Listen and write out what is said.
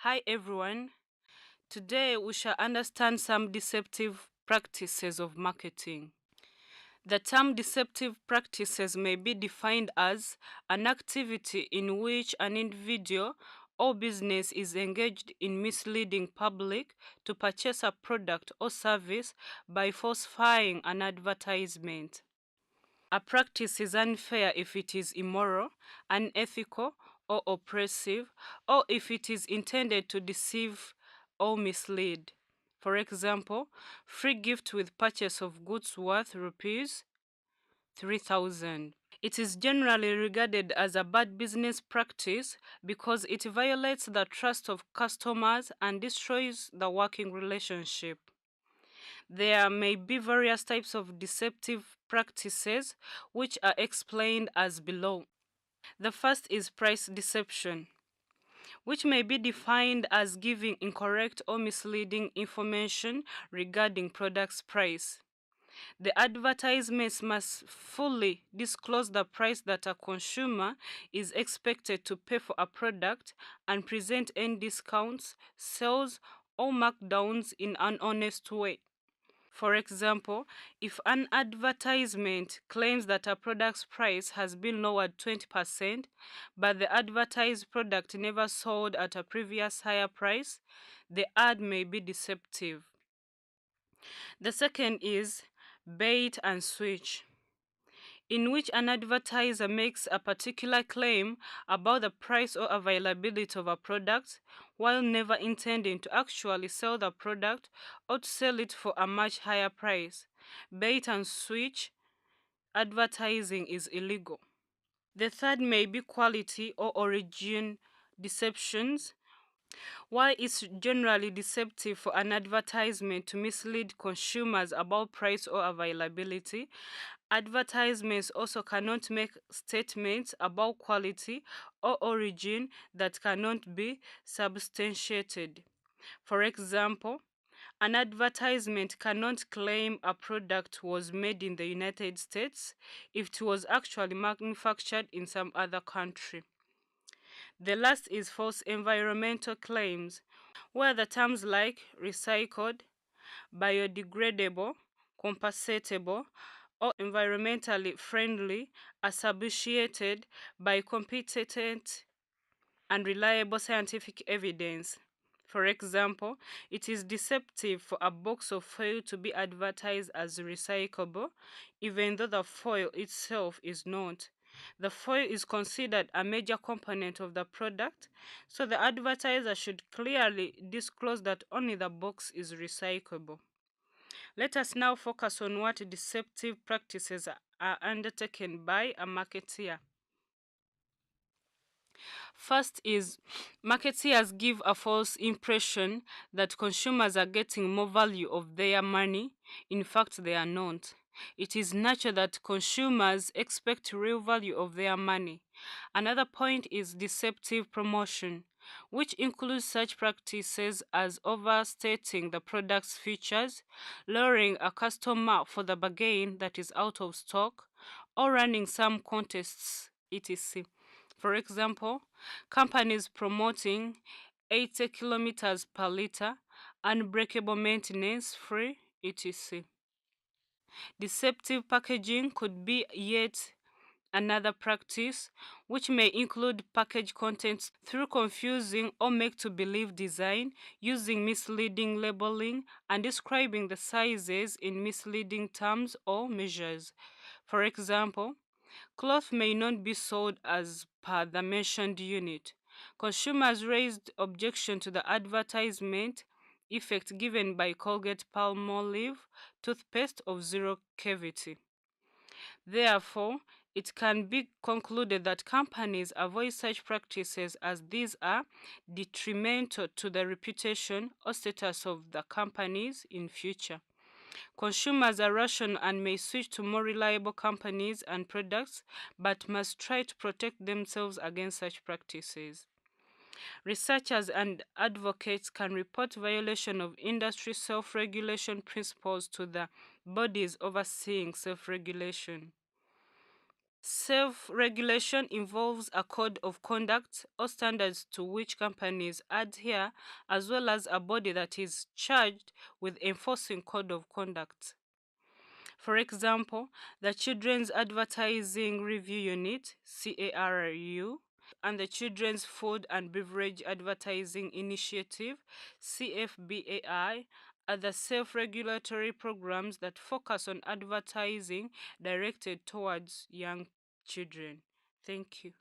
Hi everyone. Today we shall understand some deceptive practices of marketing. The term deceptive practices may be defined as an activity in which an individual or business is engaged in misleading public to purchase a product or service by falsifying an advertisement. A practice is unfair if it is immoral, unethical, or oppressive, or if it is intended to deceive or mislead. For example, free gift with purchase of goods worth rupees 3,000. It is generally regarded as a bad business practice because it violates the trust of customers and destroys the working relationship. There may be various types of deceptive practices which are explained as below. The first is price deception, which may be defined as giving incorrect or misleading information regarding product's price. The advertisements must fully disclose the price that a consumer is expected to pay for a product and present any discounts, sales, or markdowns in an honest way. For example, if an advertisement claims that a product's price has been lowered 20%, but the advertised product never sold at a previous higher price, the ad may be deceptive. The second is bait and switch, in which an advertiser makes a particular claim about the price or availability of a product while never intending to actually sell the product or to sell it for a much higher price. Bait and switch advertising is illegal. The third may be quality or origin deceptions. While it's generally deceptive for an advertisement to mislead consumers about price or availability, advertisements also cannot make statements about quality or origin that cannot be substantiated. For example, an advertisement cannot claim a product was made in the United States if it was actually manufactured in some other country. The last is false environmental claims, where the terms like recycled, biodegradable, compostable, or environmentally friendly are substantiated by competent and reliable scientific evidence. For example, it is deceptive for a box of foil to be advertised as recyclable, even though the foil itself is not. The foil is considered a major component of the product, so the advertiser should clearly disclose that only the box is recyclable. Let us now focus on what deceptive practices are undertaken by a marketeer. First is marketeers give a false impression that consumers are getting more value of their money. In fact, they are not. It is natural that consumers expect real value of their money. Another point is deceptive promotion, which includes such practices as overstating the product's features, luring a customer for the bargain that is out of stock, or running some contests, etc. For example, companies promoting 80 kilometers per liter, unbreakable maintenance free, etc. Deceptive packaging could be yet another practice, which may include package contents through confusing or make to believe design, using misleading labeling, and describing the sizes in misleading terms or measures. For example, cloth may not be sold as per the mentioned unit. Consumers raised objection to the advertisement effect given by Colgate Palmolive toothpaste of zero cavity. Therefore, it can be concluded that companies avoid such practices as these are detrimental to the reputation or status of the companies in future. Consumers are rational and may switch to more reliable companies and products, but must try to protect themselves against such practices. Researchers and advocates can report violation of industry self-regulation principles to the bodies overseeing self-regulation. Self-regulation involves a code of conduct or standards to which companies adhere, as well as a body that is charged with enforcing code of conduct. For example, the Children's Advertising Review Unit, CARU, and the Children's Food and Beverage Advertising Initiative, CFBAI, are the self regulatory programs that focus on advertising directed towards young children. Thank you.